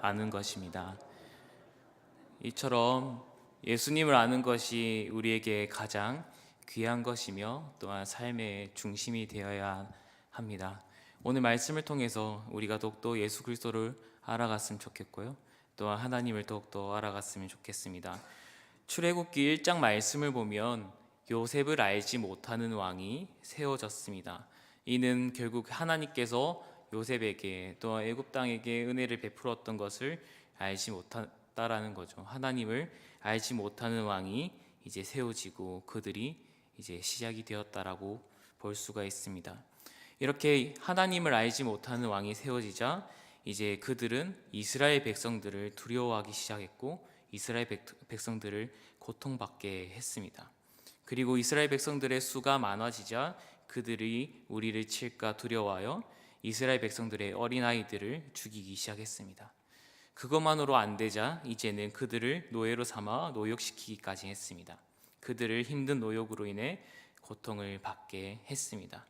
아는 것입니다. 이처럼 예수님을 아는 것이 우리에게 가장 귀한 것이며 또한 삶의 중심이 되어야 합니다. 오늘 말씀을 통해서 우리가 더욱더 예수 그리스도를 알아갔으면 좋겠고요, 또한 하나님을 더욱더 알아갔으면 좋겠습니다. 출애굽기 1장 말씀을 보면 요셉을 알지 못하는 왕이 세워졌습니다. 이는 결국 하나님께서 요셉에게 또 애굽 땅에게 은혜를 베풀었던 것을 알지 못했다라는 거죠. 하나님을 알지 못하는 왕이 이제 세워지고 그들이 이제 시작이 되었다라고 볼 수가 있습니다. 이렇게 하나님을 알지 못하는 왕이 세워지자 이제 그들은 이스라엘 백성들을 두려워하기 시작했고 이스라엘 백성들을 고통받게 했습니다. 그리고 이스라엘 백성들의 수가 많아지자 그들이 우리를 칠까 두려워하여 이스라엘 백성들의 어린아이들을 죽이기 시작했습니다. 그것만으로 안 되자 이제는 그들을 노예로 삼아 노역시키기까지 했습니다. 그들을 힘든 노역으로 인해 고통을 받게 했습니다.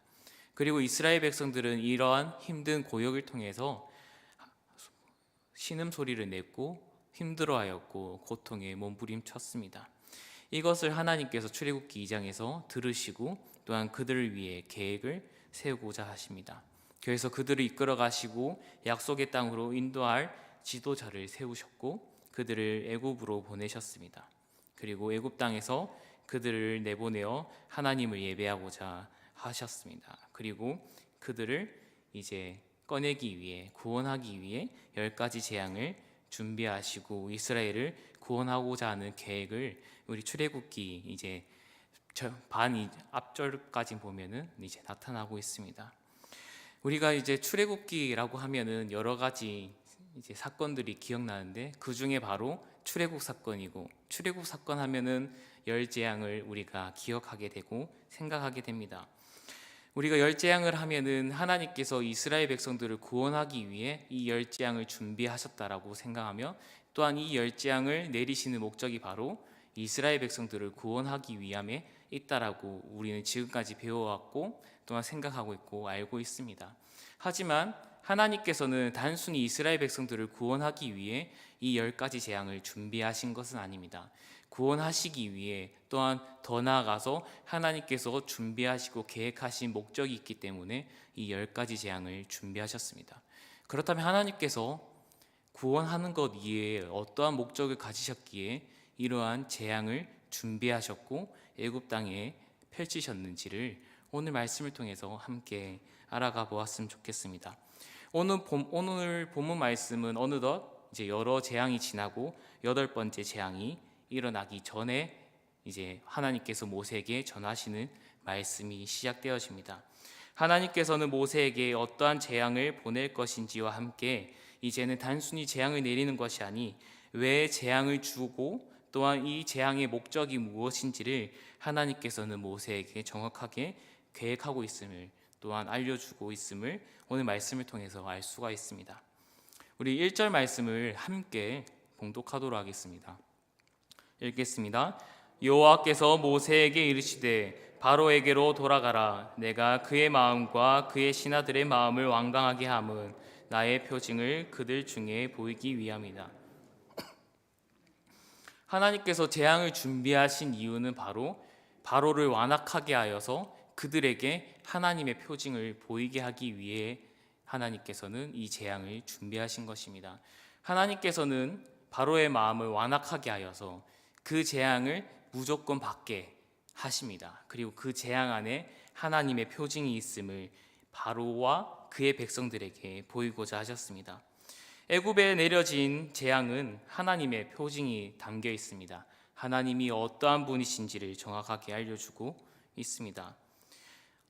그리고 이스라엘 백성들은 이러한 힘든 고역을 통해서 신음소리를 냈고 힘들어하였고 고통에 몸부림쳤습니다. 이것을 하나님께서 출애굽기 2장에서 들으시고 또한 그들을 위해 계획을 세우고자 하십니다. 그래서 그들을 이끌어 가시고 약속의 땅으로 인도할 지도자를 세우셨고 그들을 애굽으로 보내셨습니다. 그리고 애굽 땅에서 그들을 내보내어 하나님을 예배하고자 하셨습니다. 그리고 그들을 이제 꺼내기 위해 구원하기 위해 10가지 재앙을 준비하시고 이스라엘을 구원하고자 하는 계획을 우리 출애굽기 이제 반 앞절까지 보면은 이제 나타나고 있습니다. 우리가 이제 출애굽기라고 하면은 여러 가지 이제 사건들이 기억나는데 그 중에 바로 출애굽 사건이고 출애굽 사건 하면은 열 재앙을 우리가 기억하게 되고 생각하게 됩니다. 우리가 열 재앙을 하면은 하나님께서 이스라엘 백성들을 구원하기 위해 이 열 재앙을 준비하셨다라고 생각하며 또한 이 열 재앙을 내리시는 목적이 바로 이스라엘 백성들을 구원하기 위함에 있다라고 우리는 지금까지 배워왔고 또한 생각하고 있고 알고 있습니다. 하지만 하나님께서는 단순히 이스라엘 백성들을 구원하기 위해 이 10가지 재앙을 준비하신 것은 아닙니다. 구원하시기 위해 또한 더 나아가서 하나님께서 준비하시고 계획하신 목적이 있기 때문에 이 10가지 재앙을 준비하셨습니다. 그렇다면 하나님께서 구원하는 것 이외에 어떠한 목적을 가지셨기에 이러한 재앙을 준비하셨고 애굽 땅에 펼치셨는지를 오늘 말씀을 통해서 함께 알아가 보았으면 좋겠습니다. 오늘 본문 말씀은 어느덧 이제 여러 재앙이 지나고 8번째 재앙이 일어나기 전에 이제 하나님께서 모세에게 전하시는 말씀이 시작되어집니다. 하나님께서는 모세에게 어떠한 재앙을 보낼 것인지와 함께 이제는 단순히 재앙을 내리는 것이 아니 왜 재앙을 주고 또한 이 재앙의 목적이 무엇인지를 하나님께서는 모세에게 정확하게 계획하고 있음을 또한 알려주고 있음을 오늘 말씀을 통해서 알 수가 있습니다. 우리 1절 말씀을 함께 봉독하도록 하겠습니다. 읽겠습니다. 여호와께서 모세에게 이르시되 바로에게로 돌아가라. 내가 그의 마음과 그의 신하들의 마음을 완강하게 함은 나의 표징을 그들 중에 보이기 위함이다. 하나님께서 재앙을 준비하신 이유는 바로 바로를 완악하게 하여서 그들에게 하나님의 표징을 보이게 하기 위해 하나님께서는 이 재앙을 준비하신 것입니다. 하나님께서는 바로의 마음을 완악하게 하여서 그 재앙을 무조건 받게 하십니다. 그리고 그 재앙 안에 하나님의 표징이 있음을 바로와 그의 백성들에게 보이고자 하셨습니다. 애굽에 내려진 재앙은 하나님의 표징이 담겨 있습니다. 하나님이 어떠한 분이신지를 정확하게 알려주고 있습니다.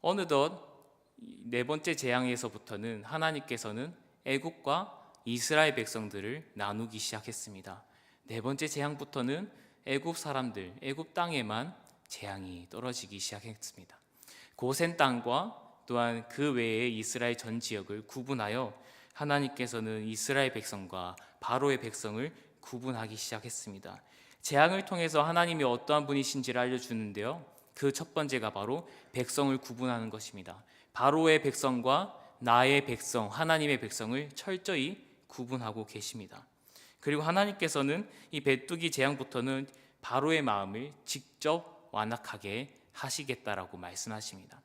어느덧 4번째 재앙에서부터는 하나님께서는 애굽과 이스라엘 백성들을 나누기 시작했습니다. 4번째 재앙부터는 애굽 사람들, 애굽 땅에만 재앙이 떨어지기 시작했습니다. 고센 땅과 또한 그 외의 이스라엘 전 지역을 구분하여 하나님께서는 이스라엘 백성과 바로의 백성을 구분하기 시작했습니다. 재앙을 통해서 하나님이 어떠한 분이신지를 알려주는데요, 그 첫 번째가 바로 백성을 구분하는 것입니다. 바로의 백성과 나의 백성, 하나님의 백성을 철저히 구분하고 계십니다. 그리고 하나님께서는 이 메뚜기 재앙부터는 바로의 마음을 직접 완악하게 하시겠다라고 말씀하십니다.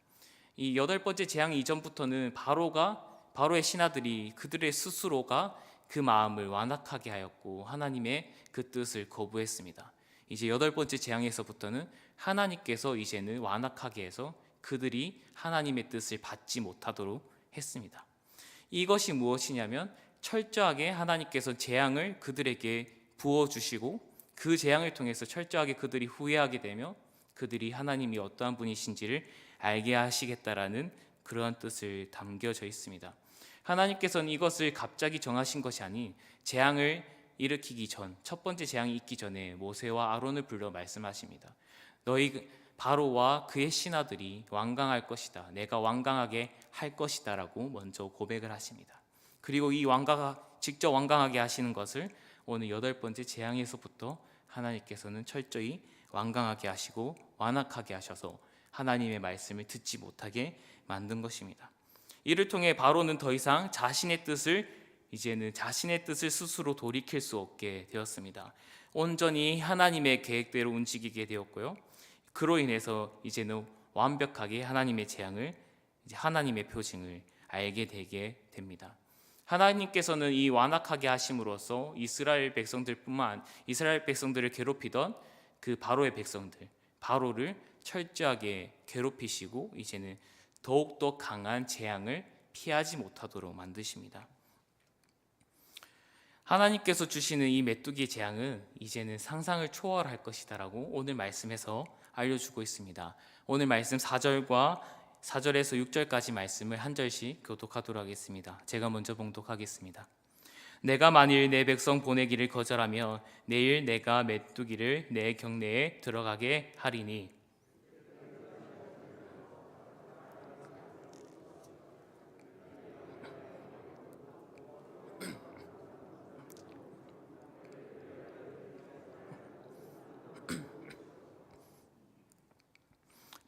이 8번째 재앙 이전부터는 바로의 신하들이 그들의 스스로가 그 마음을 완악하게 하였고 하나님의 그 뜻을 거부했습니다. 이제 8번째 재앙에서부터는 하나님께서 이제는 완악하게 해서 그들이 하나님의 뜻을 받지 못하도록 했습니다. 이것이 무엇이냐면 철저하게 하나님께서 재앙을 그들에게 부어주시고 그 재앙을 통해서 철저하게 그들이 후회하게 되며 그들이 하나님이 어떠한 분이신지를 알게 하시겠다라는 그러한 뜻을 담겨져 있습니다. 하나님께서는 이것을 갑자기 정하신 것이 아닌 재앙을 일으키기 전, 첫 번째 재앙이 있기 전에 모세와 아론을 불러 말씀하십니다. 너희 바로와 그의 신하들이 완강할 것이다. 내가 완강하게 할 것이다 라고 먼저 고백을 하십니다. 그리고 이 직접 완강하게 하시는 것을 오늘 8번째 재앙에서부터 하나님께서는 철저히 완강하게 하시고 완악하게 하셔서 하나님의 말씀을 듣지 못하게 만든 것입니다. 이를 통해 바로는 더 이상 자신의 뜻을 스스로 돌이킬 수 없게 되었습니다. 온전히 하나님의 계획대로 움직이게 되었고요. 그로 인해서 이제는 완벽하게 하나님의 재앙을, 하나님의 표징을 알게 되게 됩니다. 하나님께서는 이 완악하게 하심으로써 이스라엘 백성들을 괴롭히던 그 바로의 백성들, 바로를 철저하게 괴롭히시고 이제는 더욱더 강한 재앙을 피하지 못하도록 만드십니다. 하나님께서 주시는 이 메뚜기 재앙은 이제는 상상을 초월할 것이다라고 오늘 말씀에서 알려주고 있습니다. 오늘 말씀 4절에서 6절까지 말씀을 한 절씩 교독하도록 하겠습니다. 제가 먼저 봉독하겠습니다. 내가 만일 내 백성 보내기를 거절하며 내일 내가 메뚜기를 내 경내에 들어가게 하리니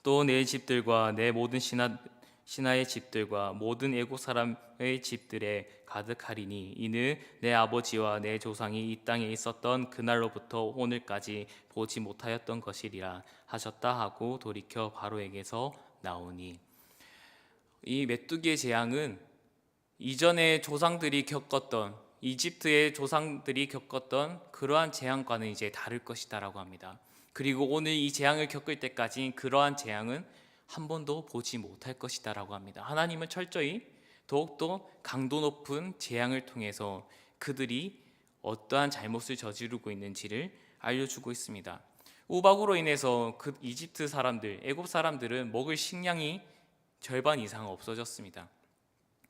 또 내 집들과 내 모든 신하의 집들과 모든 애국 사람의 집들에 가득하리니 이는 내 아버지와 내 조상이 이 땅에 있었던 그날로부터 오늘까지 보지 못하였던 것이리라 하셨다 하고 돌이켜 바로에게서 나오니. 이 메뚜기의 재앙은 이전에 조상들이 겪었던, 이집트의 조상들이 겪었던 그러한 재앙과는 이제 다를 것이다라고 합니다. 그리고 오늘 이 재앙을 겪을 때까지 그러한 재앙은 한 번도 보지 못할 것이다라고 합니다. 하나님은 철저히 더욱더 강도 높은 재앙을 통해서 그들이 어떠한 잘못을 저지르고 있는지를 알려주고 있습니다. 우박으로 인해서 그 이집트 사람들, 애굽 사람들은 먹을 식량이 절반 이상 없어졌습니다.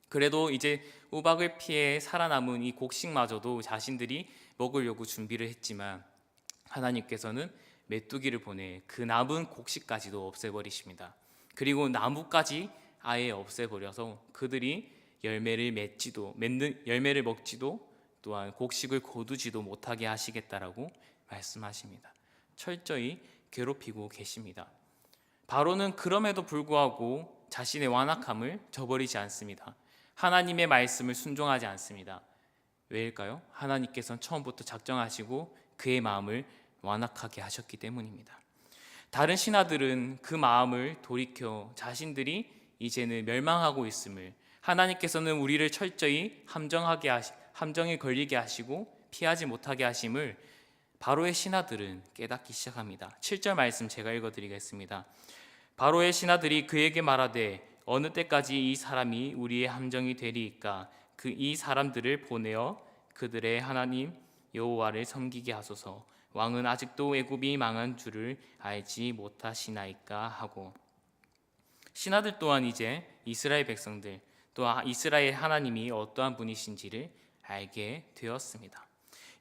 그래도 이제 우박을 피해 살아남은 이 곡식마저도 자신들이 먹으려고 준비를 했지만 하나님께서는 메뚜기를 보내 그 남은 곡식까지도 없애버리십니다. 그리고 나무까지 아예 없애버려서 그들이 열매를 먹지도 또한 곡식을 거두지도 못하게 하시겠다라고 말씀하십니다. 철저히 괴롭히고 계십니다. 바로는 그럼에도 불구하고 자신의 완악함을 저버리지 않습니다. 하나님의 말씀을 순종하지 않습니다. 왜일까요? 하나님께서는 처음부터 작정하시고 그의 마음을 완악하게 하셨기 때문입니다. 다른 신하들은 그 마음을 돌이켜 자신들이 이제는 멸망하고 있음을, 하나님께서는 우리를 철저히 함정에 걸리게 하시고 피하지 못하게 하심을 바로의 신하들은 깨닫기 시작합니다. 7절 말씀 제가 읽어드리겠습니다. 바로의 신하들이 그에게 말하되 어느 때까지 이 사람이 우리의 함정이 되리이까 이 사람들을 보내어 그들의 하나님 여호와를 섬기게 하소서. 왕은 아직도 애굽이 망한 줄을 알지 못하시나이까 하고. 신하들 또한 이제 이스라엘 백성들, 또 이스라엘 하나님이 어떠한 분이신지를 알게 되었습니다.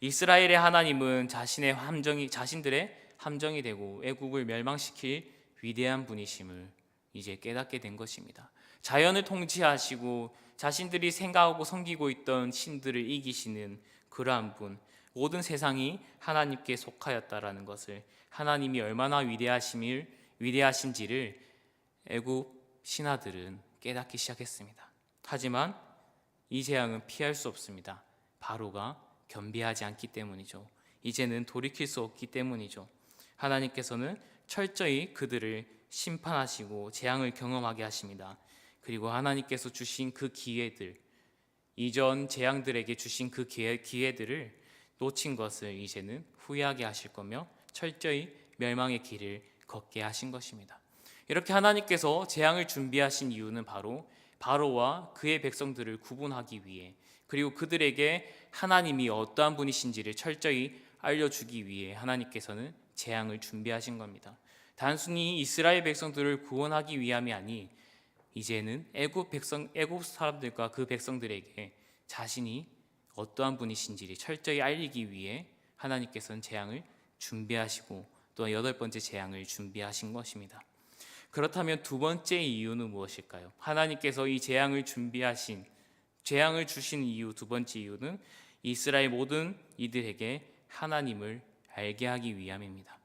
이스라엘의 하나님은 자신들의 함정이 되고 애국을 멸망시킬 위대한 분이심을 이제 깨닫게 된 것입니다. 자연을 통치하시고 자신들이 생각하고 섬기고 있던 신들을 이기시는 그러한 분, 모든 세상이 하나님께 속하였다라는 것을, 하나님이 얼마나 위대하신지를 애굽 신하들은 깨닫기 시작했습니다. 하지만 이 재앙은 피할 수 없습니다. 바로가 겸비하지 않기 때문이죠. 이제는 돌이킬 수 없기 때문이죠. 하나님께서는 철저히 그들을 심판하시고 재앙을 경험하게 하십니다. 그리고 하나님께서 주신 그 기회들, 이전 재앙들에게 주신 그 기회들을 놓친 것을 이제는 후회하게 하실 거며 철저히 멸망의 길을 걷게 하신 것입니다. 이렇게 하나님께서 재앙을 준비하신 이유는 바로 바로와 그의 백성들을 구분하기 위해, 그리고 그들에게 하나님이 어떠한 분이신지를 철저히 알려주기 위해 하나님께서는 재앙을 준비하신 겁니다. 단순히 이스라엘 백성들을 구원하기 위함이 아니, 이제는 애굽 사람들과 그 백성들에게 자신이 어떠한 분이신지를 철저히 알리기 위해 하나님께서는 재앙을 준비하시고 또 여덟 번째 재앙을 준비하신 것입니다. 그렇다면 두 번째 이유는 무엇일까요? 하나님께서 이 재앙을 주신 이유, 두 번째 이유는 이스라엘 모든 이들에게 하나님을 알게 하기 위함입니다.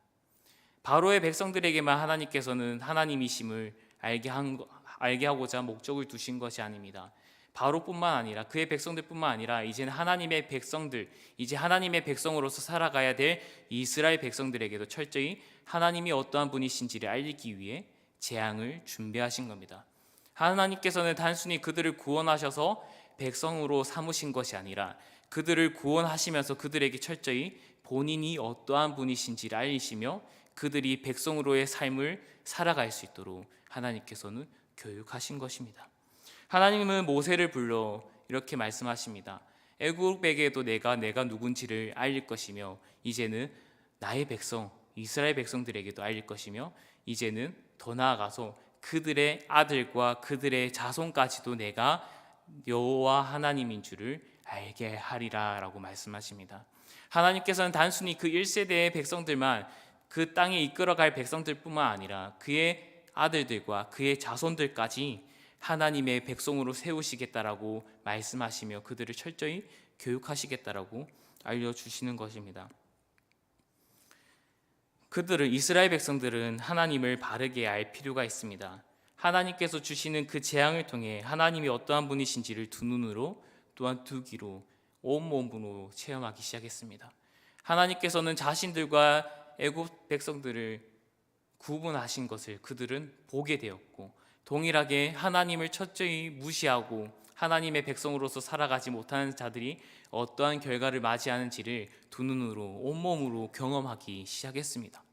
바로의 백성들에게만 하나님께서는 하나님이심을 알게 하고자 목적을 두신 것이 아닙니다. 바로뿐만 아니라 그의 백성들뿐만 아니라 이제는 하나님의 백성들, 이제 하나님의 백성으로서 살아가야 될 이스라엘 백성들에게도 철저히 하나님이 어떠한 분이신지를 알리기 위해 재앙을 준비하신 겁니다. 하나님께서는 단순히 그들을 구원하셔서 백성으로 삼으신 것이 아니라 그들을 구원하시면서 그들에게 철저히 본인이 어떠한 분이신지를 알리시며 그들이 백성으로의 삶을 살아갈 수 있도록 하나님께서는 교육하신 것입니다. 하나님은 모세를 불러 이렇게 말씀하십니다. 애굽에게도 내가 누군지를 알릴 것이며 이제는 나의 백성 이스라엘 백성들에게도 알릴 것이며 이제는 더 나아가서 그들의 아들과 그들의 자손까지도 내가 여호와 하나님인 줄을 알게 하리라 라고 말씀하십니다. 하나님께서는 단순히 그 1세대의 백성들만, 그 땅에 이끌어갈 백성들뿐만 아니라 그의 아들들과 그의 자손들까지 하나님의 백성으로 세우시겠다라고 말씀하시며 그들을 철저히 교육하시겠다라고 알려주시는 것입니다. 이스라엘 백성들은 하나님을 바르게 알 필요가 있습니다. 하나님께서 주시는 그 재앙을 통해 하나님이 어떠한 분이신지를 두 눈으로 또한 두 귀로 온몸으로 체험하기 시작했습니다. 하나님께서는 자신들과 애굽 백성들을 구분하신 것을 그들은 보게 되었고, 동일하게 하나님을 철저히 무시하고 하나님의 백성으로서 살아가지 못하는 자들이 어떠한 결과를 맞이하는지를 두 눈으로 온몸으로 경험하기 시작했습니다.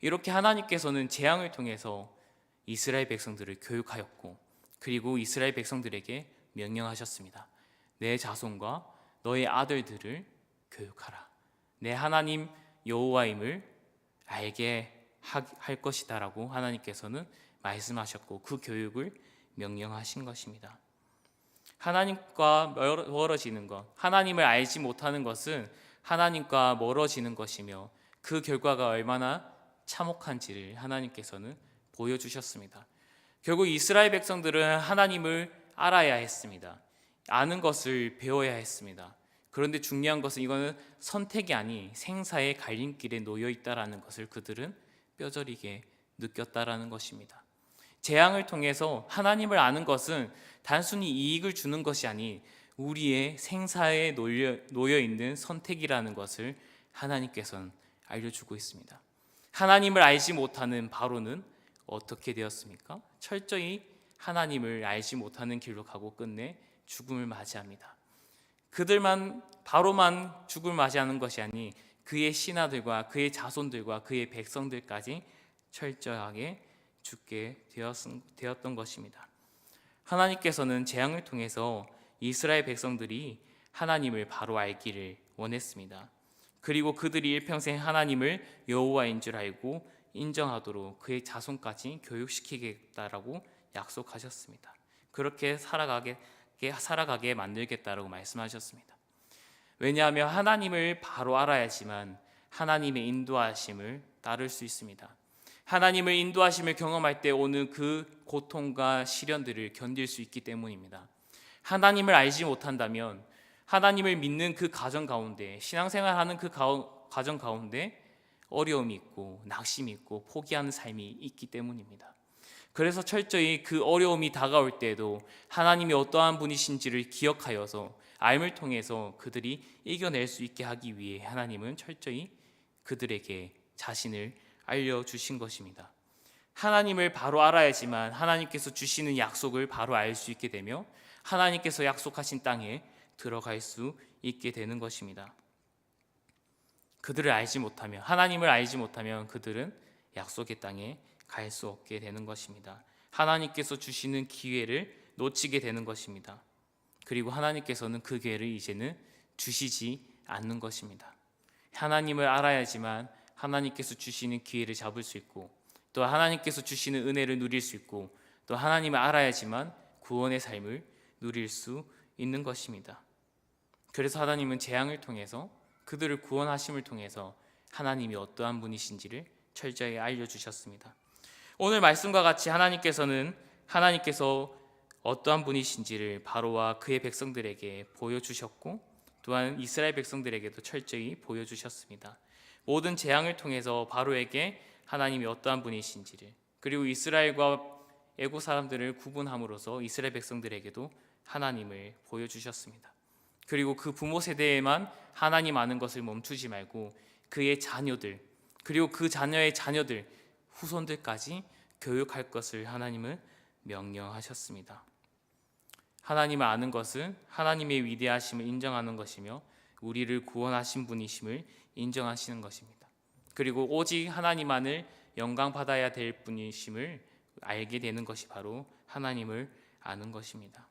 이렇게 하나님께서는 재앙을 통해서 이스라엘 백성들을 교육하였고, 그리고 이스라엘 백성들에게 명령하셨습니다. 내 자손과 너의 아들들을 교육하라. 내 하나님 여호와임을 알게 할 것이다 라고 하나님께서는 말씀하셨고 그 교육을 명령하신 것입니다. 하나님과 멀어지는 것, 하나님을 알지 못하는 것은 하나님과 멀어지는 것이며 그 결과가 얼마나 참혹한지를 하나님께서는 보여주셨습니다. 결국 이스라엘 백성들은 하나님을 알아야 했습니다. 아는 것을 배워야 했습니다. 그런데 중요한 것은 이거는 선택이 아닌 생사의 갈림길에 놓여 있다라는 것을 그들은 뼈저리게 느꼈다라는 것입니다. 재앙을 통해서 하나님을 아는 것은 단순히 이익을 주는 것이 아닌 우리의 생사에 놓여 있는 선택이라는 것을 하나님께서는 알려주고 있습니다. 하나님을 알지 못하는 바로는 어떻게 되었습니까? 철저히 하나님을 알지 못하는 길로 가고 끝내 죽음을 맞이합니다. 바로만 죽음을 맞이하는 것이 아니 그의 신하들과 그의 자손들과 그의 백성들까지 철저하게 죽게 되었던 것입니다. 하나님께서는 재앙을 통해서 이스라엘 백성들이 하나님을 바로 알기를 원했습니다. 그리고 그들이 일평생 하나님을 여호와인 줄 알고 인정하도록 그의 자손까지 교육시키겠다라고 약속하셨습니다. 그렇게 살아가게 만들겠다라고 말씀하셨습니다. 왜냐하면 하나님을 바로 알아야지만 하나님의 인도하심을 따를 수 있습니다. 하나님을 인도하심을 경험할 때 오는 그 고통과 시련들을 견딜 수 있기 때문입니다. 하나님을 알지 못한다면 하나님을 믿는 그 가정 가운데, 신앙생활하는 그 가정 가운데 어려움이 있고 낙심이 있고 포기하는 삶이 있기 때문입니다. 그래서 철저히 그 어려움이 다가올 때에도 하나님이 어떠한 분이신지를 기억하여서 알을 통해서 그들이 이겨낼 수 있게 하기 위해 하나님은 철저히 그들에게 자신을 알려주신 것입니다. 하나님을 바로 알아야지만 하나님께서 주시는 약속을 바로 알 수 있게 되며 하나님께서 약속하신 땅에 들어갈 수 있게 되는 것입니다. 그들을 알지 못하면, 하나님을 알지 못하면 그들은 약속의 땅에 갈 수 없게 되는 것입니다. 하나님께서 주시는 기회를 놓치게 되는 것입니다. 그리고 하나님께서는 그 기회를 이제는 주시지 않는 것입니다. 하나님을 알아야지만 하나님께서 주시는 기회를 잡을 수 있고, 또 하나님께서 주시는 은혜를 누릴 수 있고, 또 하나님을 알아야지만 구원의 삶을 누릴 수 있는 것입니다. 그래서 하나님은 재앙을 통해서, 그들을 구원하심을 통해서 하나님이 어떠한 분이신지를 철저히 알려주셨습니다. 오늘 말씀과 같이 하나님께서 어떠한 분이신지를 바로와 그의 백성들에게 보여주셨고, 또한 이스라엘 백성들에게도 철저히 보여주셨습니다. 모든 재앙을 통해서 바로에게 하나님이 어떠한 분이신지를, 그리고 이스라엘과 애국 사람들을 구분함으로써 이스라엘 백성들에게도 하나님을 보여주셨습니다. 그리고 그 부모 세대에만 하나님 아는 것을 멈추지 말고 그의 자녀들, 그리고 그 자녀의 자녀들, 후손들까지 교육할 것을 하나님은 명령하셨습니다. 하나님을 아는 것은 하나님의 위대하심을 인정하는 것이며 우리를 구원하신 분이심을 인정하시는 것입니다. 그리고 오직 하나님만을 영광 받아야 될 분이심을 알게 되는 것이 바로 하나님을 아는 것입니다.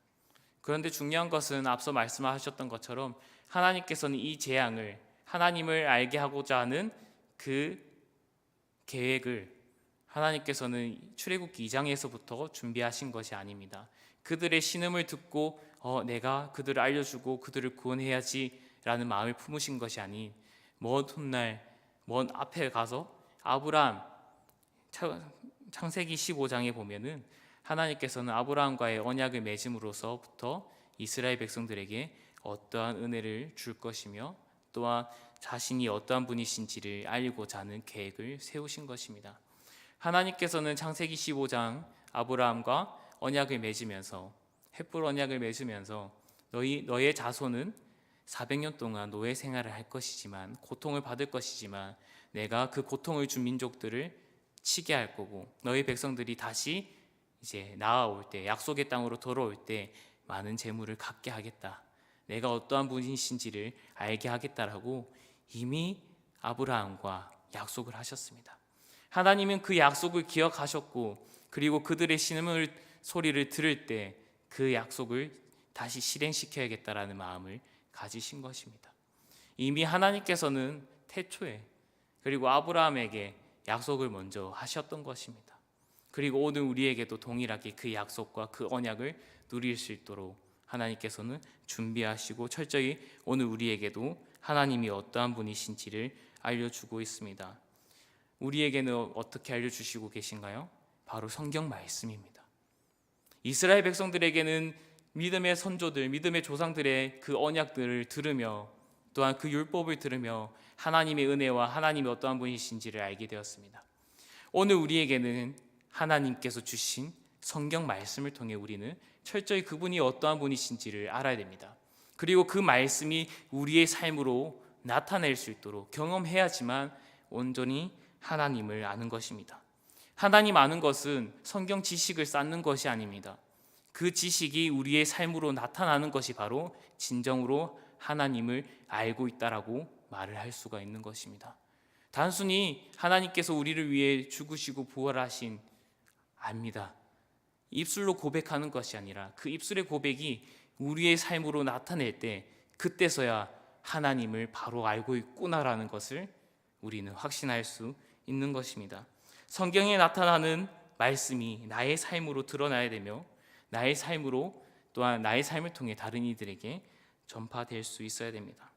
그런데 중요한 것은 앞서 말씀하셨던 것처럼 하나님께서는 이 재앙을, 하나님을 알게 하고자 하는 그 계획을 하나님께서는 출애굽기 2장에서부터 준비하신 것이 아닙니다. 그들의 신음을 듣고 내가 그들을 알려주고 그들을 구원해야지 라는 마음을 품으신 것이 아닌, 먼 훗날 먼 앞에 가서 아브라함, 창세기 15장에 보면은 하나님께서는 아브라함과의 언약을 맺음으로서부터 이스라엘 백성들에게 어떠한 은혜를 줄 것이며 또한 자신이 어떠한 분이신지를 알고자 하는 계획을 세우신 것입니다. 하나님께서는 창세기 15장 아브라함과 언약을 맺으면서, 헷불 언약을 맺으면서 너의 자손은 400년 동안 노예 생활을 할 것이지만, 고통을 받을 것이지만 내가 그 고통을 준 민족들을 치게 할 거고, 너희 백성들이 다시 이제 나아올 때, 약속의 땅으로 돌아올 때 많은 재물을 갖게 하겠다, 내가 어떠한 분이신지를 알게 하겠다라고 이미 아브라함과 약속을 하셨습니다. 하나님은 그 약속을 기억하셨고, 그리고 그들의 신음을 소리를 들을 때 그 약속을 다시 실행시켜야겠다라는 마음을 가지신 것입니다. 이미 하나님께서는 태초에, 그리고 아브라함에게 약속을 먼저 하셨던 것입니다. 그리고 오늘 우리에게도 동일하게 그 약속과 그 언약을 누릴 수 있도록 하나님께서는 준비하시고 철저히 오늘 우리에게도 하나님이 어떠한 분이신지를 알려주고 있습니다. 우리에게는 어떻게 알려주시고 계신가요? 바로 성경 말씀입니다. 이스라엘 백성들에게는 믿음의 선조들, 믿음의 조상들의 그 언약들을 들으며, 또한 그 율법을 들으며 하나님의 은혜와 하나님이 어떠한 분이신지를 알게 되었습니다. 오늘 우리에게는 하나님께서 주신 성경 말씀을 통해 우리는 철저히 그분이 어떠한 분이신지를 알아야 됩니다. 그리고 그 말씀이 우리의 삶으로 나타낼 수 있도록 경험해야지만 온전히 하나님을 아는 것입니다. 하나님 아는 것은 성경 지식을 쌓는 것이 아닙니다. 그 지식이 우리의 삶으로 나타나는 것이 바로 진정으로 하나님을 알고 있다라고 말을 할 수가 있는 것입니다. 단순히 하나님께서 우리를 위해 죽으시고 부활하신, 압니다, 입술로 고백하는 것이 아니라 그 입술의 고백이 우리의 삶으로 나타낼 때 그때서야 하나님을 바로 알고 있구나라는 것을 우리는 확신할 수 있는 것입니다. 성경에 나타나는 말씀이 나의 삶으로 드러나야 되며 나의 삶으로, 또한 나의 삶을 통해 다른 이들에게 전파될 수 있어야 됩니다.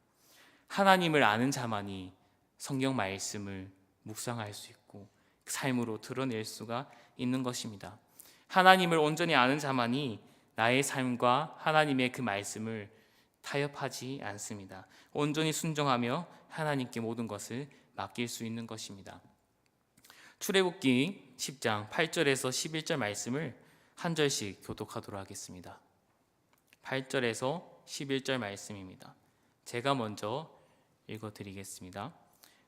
하나님을 아는 자만이 성경 말씀을 묵상할 수 있고 삶으로 드러낼 수가 있는 것입니다. 하나님을 온전히 아는 자만이 나의 삶과 하나님의 그 말씀을 타협하지 않습니다. 온전히 순종하며 하나님께 모든 것을 맡길 수 있는 것입니다. 출애굽기 10장 8절에서 11절 말씀을 한 절씩 교독하도록 하겠습니다. 8절에서 11절 말씀입니다. 제가 먼저 읽어드리겠습니다.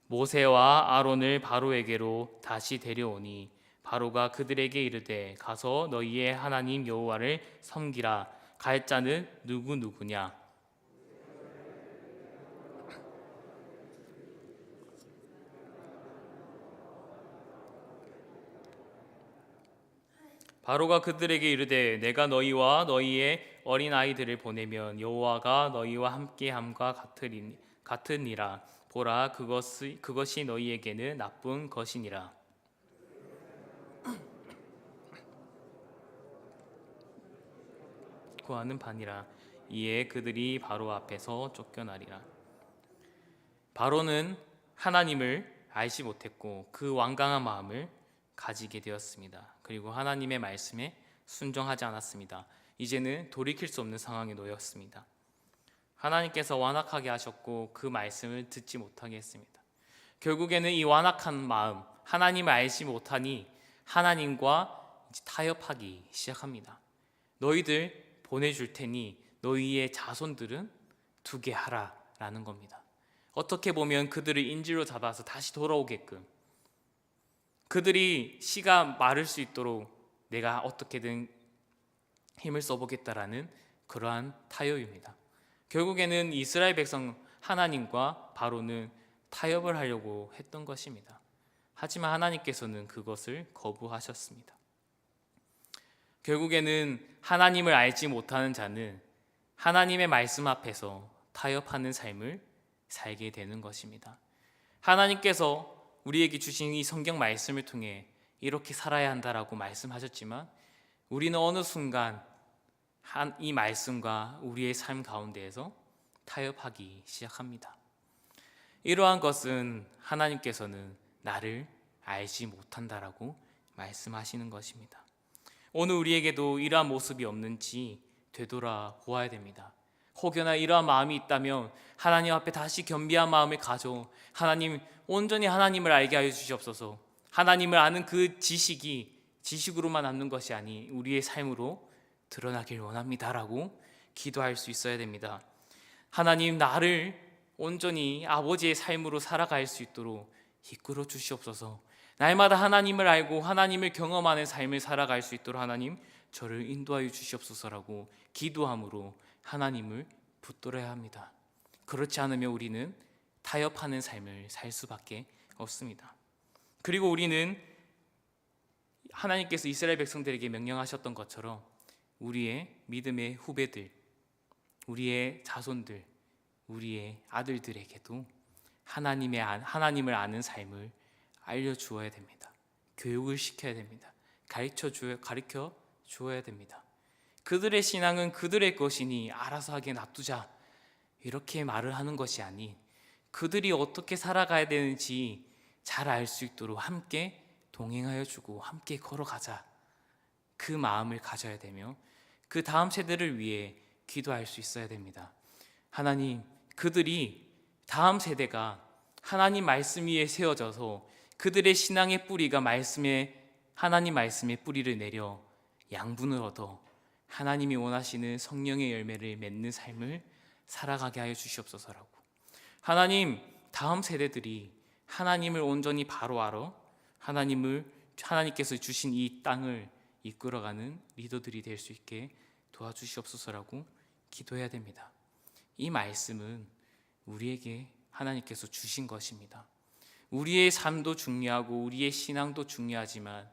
모세와 아론을 바로에게로 다시 데려오니 바로가 그들에게 이르되 가서 너희의 하나님 여호와를 섬기라. 갈 자는 누구냐? 바로가 그들에게 이르되 내가 너희와 너희의 어린 아이들을 보내면 여호와가 너희와 함께함과 같으니라. 보라, 그것이 너희에게는 나쁜 것이니라. 구하는 바니라. 이에 그들이 바로 앞에서 쫓겨나리라. 바로는 하나님을 알지 못했고 그 완강한 마음을 가지게 되었습니다. 그리고 하나님의 말씀에 순종하지 않았습니다. 이제는 돌이킬 수 없는 상황에 놓였습니다. 하나님께서 완악하게 하셨고 그 말씀을 듣지 못하게 했습니다. 결국에는 이 완악한 마음, 하나님을 알지 못하니 하나님과 타협하기 시작합니다. 너희들 보내줄 테니 너희의 자손들은 두게 하라 라는 겁니다. 어떻게 보면 그들을 인질로 잡아서 다시 돌아오게끔, 그들이 씨가 마를 수 있도록 내가 어떻게든 힘을 써보겠다라는 그러한 타협입니다. 결국에는 이스라엘 백성 하나님과 바로는 타협을 하려고 했던 것입니다. 하지만 하나님께서는 그것을 거부하셨습니다. 결국에는 하나님을 알지 못하는 자는 하나님의 말씀 앞에서 타협하는 삶을 살게 되는 것입니다. 하나님께서 우리에게 주신 이 성경 말씀을 통해 이렇게 살아야 한다라고 말씀하셨지만 우리는 어느 순간 이 말씀과 우리의 삶 가운데에서 타협하기 시작합니다. 이러한 것은 하나님께서는 나를 알지 못한다라고 말씀하시는 것입니다. 오늘 우리에게도 이러한 모습이 없는지 되돌아보아야 됩니다. 혹여나 이러한 마음이 있다면 하나님 앞에 다시 겸비한 마음을 가져 하나님, 온전히 하나님을 알게 하여 주시옵소서. 하나님을 아는 그 지식이 지식으로만 남는 것이 아니 우리의 삶으로 드러나길 원합니다라고 기도할 수 있어야 됩니다. 하나님, 나를 온전히 아버지의 삶으로 살아갈 수 있도록 이끌어 주시옵소서. 날마다 하나님을 알고 하나님을 경험하는 삶을 살아갈 수 있도록 하나님, 저를 인도하여 주시옵소서라고 기도함으로 하나님을 붙들어야 합니다. 그렇지 않으면 우리는 타협하는 삶을 살 수밖에 없습니다. 그리고 우리는 하나님께서 이스라엘 백성들에게 명령하셨던 것처럼 우리의 믿음의 후배들, 우리의 자손들, 우리의 아들들에게도 하나님을 아는 삶을 알려주어야 됩니다. 교육을 시켜야 됩니다. 가르쳐 주어야 됩니다. 그들의 신앙은 그들의 것이니 알아서 하게 놔두자, 이렇게 말을 하는 것이 아닌 그들이 어떻게 살아가야 되는지 잘 알 수 있도록 함께 동행하여 주고 함께 걸어가자, 그 마음을 가져야 되며 그 다음 세대를 위해 기도할 수 있어야 됩니다. 하나님, 그들이 다음 세대가 하나님 말씀 위에 세워져서 그들의 신앙의 뿌리가 하나님 말씀의 뿌리를 내려 양분을 얻어 하나님이 원하시는 성령의 열매를 맺는 삶을 살아가게 하여 주시옵소서라고. 하나님, 다음 세대들이 하나님을 온전히 바로 알아 하나님께서 주신 이 땅을 이끌어가는 리더들이 될 수 있게 도와주시옵소서라고 기도해야 됩니다. 이 말씀은 우리에게 하나님께서 주신 것입니다. 우리의 삶도 중요하고 우리의 신앙도 중요하지만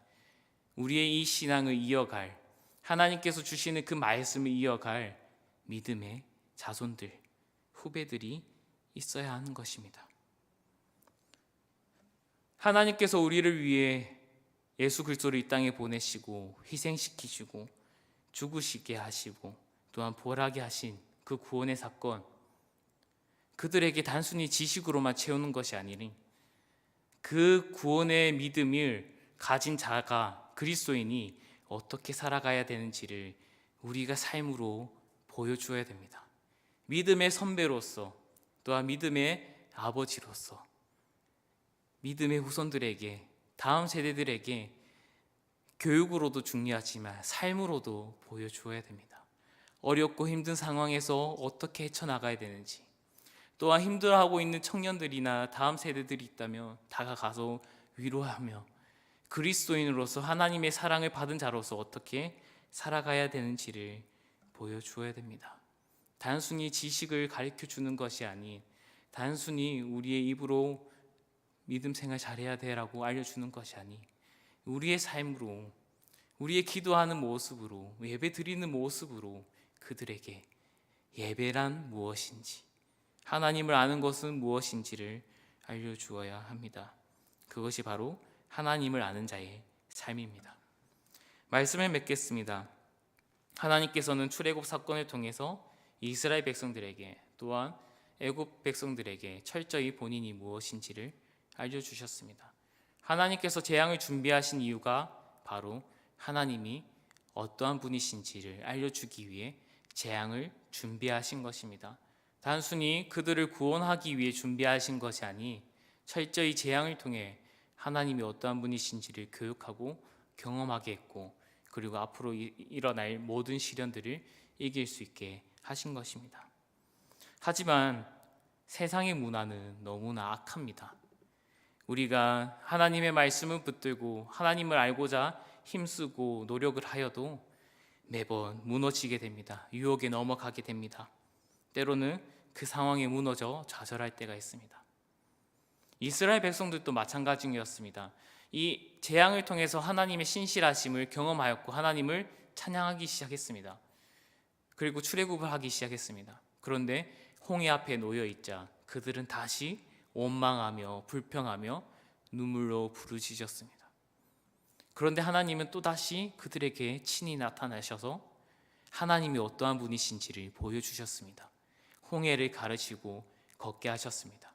우리의 이 신앙을 이어갈, 하나님께서 주시는 그 말씀을 이어갈 믿음의 자손들, 후배들이 있어야 하는 것입니다. 하나님께서 우리를 위해 예수 그리스도를 이 땅에 보내시고 희생시키시고 죽으시게 하시고 또한 부활하게 하신 그 구원의 사건, 그들에게 단순히 지식으로만 채우는 것이 아니니 그 구원의 믿음을 가진 자가, 그리스도인이 어떻게 살아가야 되는지를 우리가 삶으로 보여주어야 됩니다. 믿음의 선배로서, 또한 믿음의 아버지로서 믿음의 후손들에게, 다음 세대들에게 교육으로도 중요하지만 삶으로도 보여주어야 됩니다. 어렵고 힘든 상황에서 어떻게 헤쳐나가야 되는지, 또한 힘들어하고 있는 청년들이나 다음 세대들이 있다면 다가가서 위로하며 그리스도인으로서 하나님의 사랑을 받은 자로서 어떻게 살아가야 되는지를 보여주어야 됩니다. 단순히 지식을 가르쳐 주는 것이 아닌 단순히 우리의 입으로 믿음 생활 잘해야 돼라고 알려주는 것이 아닌 우리의 삶으로, 우리의 기도하는 모습으로, 예배 드리는 모습으로 그들에게 예배란 무엇인지, 하나님을 아는 것은 무엇인지를 알려주어야 합니다. 그것이 바로 하나님을 아는 자의 삶입니다. 말씀을 맺겠습니다. 하나님께서는 출애굽 사건을 통해서 이스라엘 백성들에게, 또한 애굽 백성들에게 철저히 본인이 무엇인지를 알려주셨습니다. 하나님께서 재앙을 준비하신 이유가 바로 하나님이 어떠한 분이신지를 알려주기 위해 재앙을 준비하신 것입니다. 단순히 그들을 구원하기 위해 준비하신 것이 아니 철저히 재앙을 통해 하나님이 어떠한 분이신지를 교육하고 경험하게 했고, 그리고 앞으로 일어날 모든 시련들을 이길 수 있게 하신 것입니다. 하지만 세상의 문화는 너무나 악합니다. 우리가 하나님의 말씀을 붙들고 하나님을 알고자 힘쓰고 노력을 하여도 매번 무너지게 됩니다. 유혹에 넘어가게 됩니다. 때로는 그 상황에 무너져 좌절할 때가 있습니다. 이스라엘 백성들도 마찬가지였습니다. 이 재앙을 통해서 하나님의 신실하심을 경험하였고 하나님을 찬양하기 시작했습니다. 그리고 출애굽을 하기 시작했습니다. 그런데 홍해 앞에 놓여 있자 그들은 다시 원망하며 불평하며 눈물로 부르짖었습니다. 그런데 하나님은 또다시 그들에게 친히 나타나셔서 하나님이 어떠한 분이신지를 보여주셨습니다. 홍해를 가르치고 걷게 하셨습니다.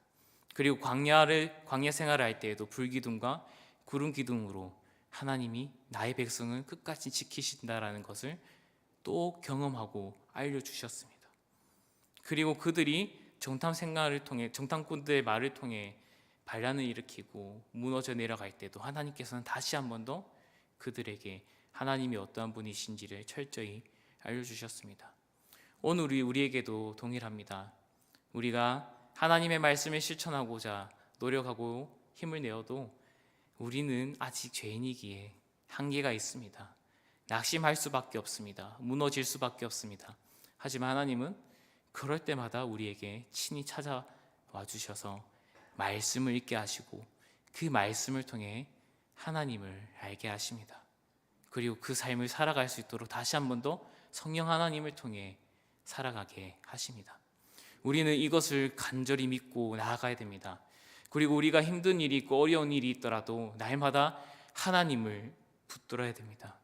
그리고 광야 생활을 할 때에도 불기둥과 구름 기둥으로 하나님이 나의 백성을 끝까지 지키신다라는 것을 또 경험하고 알려주셨습니다. 그리고 그들이 정탐꾼들의 말을 통해 반란을 일으키고 무너져 내려갈 때도 하나님께서는 다시 한 번 더 그들에게 하나님이 어떠한 분이신지를 철저히 알려주셨습니다. 오늘 우리에게도 동일합니다. 우리가 하나님의 말씀을 실천하고자 노력하고 힘을 내어도 우리는 아직 죄인이기에 한계가 있습니다. 낙심할 수밖에 없습니다. 무너질 수밖에 없습니다. 하지만 하나님은 그럴 때마다 우리에게 친히 찾아와 주셔서 말씀을 읽게 하시고 그 말씀을 통해 하나님을 알게 하십니다. 그리고 그 삶을 살아갈 수 있도록 다시 한 번 더 성령 하나님을 통해 살아가게 하십니다. 우리는 이것을 간절히 믿고 나아가야 됩니다. 그리고 우리가 힘든 일이 있고 어려운 일이 있더라도 날마다 하나님을 붙들어야 됩니다.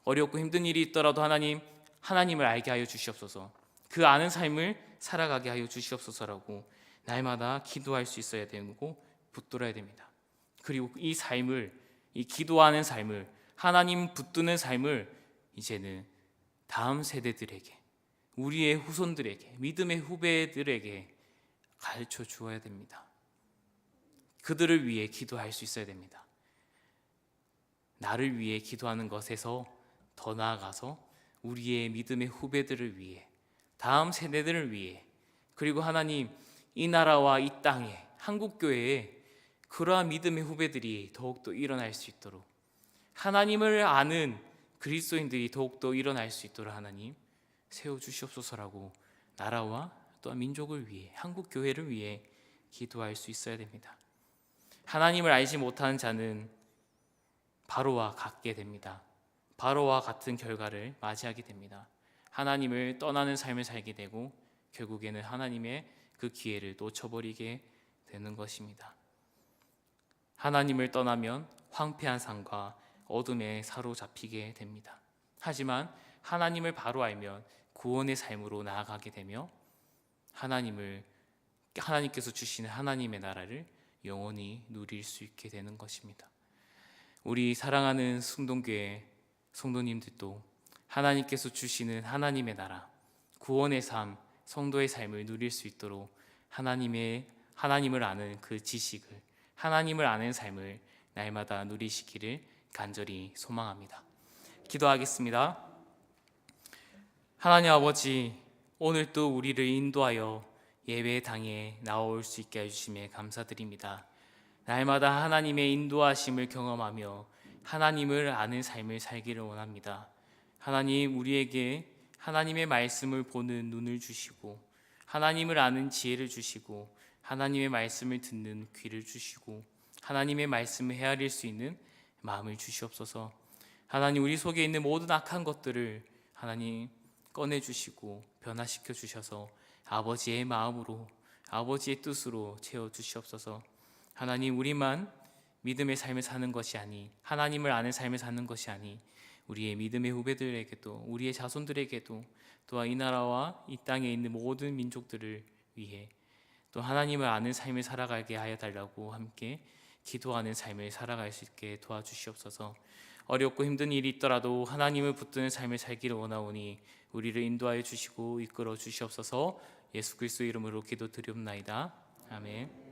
어렵고 힘든 일이 있더라도 하나님을 알게 하여 주시옵소서, 그 아는 삶을 살아가게 하여 주시옵소서라고 날마다 기도할 수 있어야 되고 붙들어야 됩니다. 그리고 이 삶을, 이 기도하는 삶을, 하나님 붙드는 삶을 이제는 다음 세대들에게, 우리의 후손들에게, 믿음의 후배들에게 가르쳐 주어야 됩니다. 그들을 위해 기도할 수 있어야 됩니다. 나를 위해 기도하는 것에서 더 나아가서 우리의 믿음의 후배들을 위해, 다음 세대들을 위해, 그리고 하나님 이 나라와 이 땅에, 한국교회에 그러한 믿음의 후배들이 더욱더 일어날 수 있도록, 하나님을 아는 그리스도인들이 더욱더 일어날 수 있도록 하나님 세워주시옵소서라고 나라와 또한 민족을 위해, 한국교회를 위해 기도할 수 있어야 됩니다. 하나님을 알지 못하는 자는 바로와 같게 됩니다. 바로와 같은 결과를 맞이하게 됩니다. 하나님을 떠나는 삶을 살게 되고 결국에는 하나님의 그 기회를 놓쳐버리게 되는 것입니다. 하나님을 떠나면 황폐한 삶과 어둠에 사로잡히게 됩니다. 하지만 하나님을 바로 알면 구원의 삶으로 나아가게 되며 하나님께서 주시는 하나님의 나라를 영원히 누릴 수 있게 되는 것입니다. 우리 사랑하는 승동교회 성도님들도 하나님께서 주시는 하나님의 나라, 구원의 삶, 성도의 삶을 누릴 수 있도록 하나님을 아는 그 지식을, 하나님을 아는 삶을 날마다 누리시기를 간절히 소망합니다. 기도하겠습니다. 하나님 아버지, 오늘 또 우리를 인도하여 예배당에 나올 수 있게 해주심에 감사드립니다. 날마다 하나님의 인도하심을 경험하며 하나님을 아는 삶을 살기를 원합니다. 하나님, 우리에게 하나님의 말씀을 보는 눈을 주시고 하나님을 아는 지혜를 주시고 하나님의 말씀을 듣는 귀를 주시고 하나님의 말씀을 헤아릴 수 있는 마음을 주시옵소서. 하나님, 우리 속에 있는 모든 악한 것들을 하나님 꺼내주시고 변화시켜 주셔서 아버지의 마음으로 아버지의 뜻으로 채워주시옵소서. 하나님, 우리만 믿음의 삶을 사는 것이 아니 하나님을 아는 삶을 사는 것이 아니 우리의 믿음의 후배들에게도 우리의 자손들에게도 또한 이 나라와 이 땅에 있는 모든 민족들을 위해 또 하나님을 아는 삶을 살아가게 하여 달라고 함께 기도하는 삶을 살아갈 수 있게 도와주시옵소서. 어렵고 힘든 일이 있더라도 하나님을 붙드는 삶을 살기를 원하오니 우리를 인도하여 주시고 이끌어 주시옵소서. 예수 그리스도 이름으로 기도드리옵나이다. 아멘.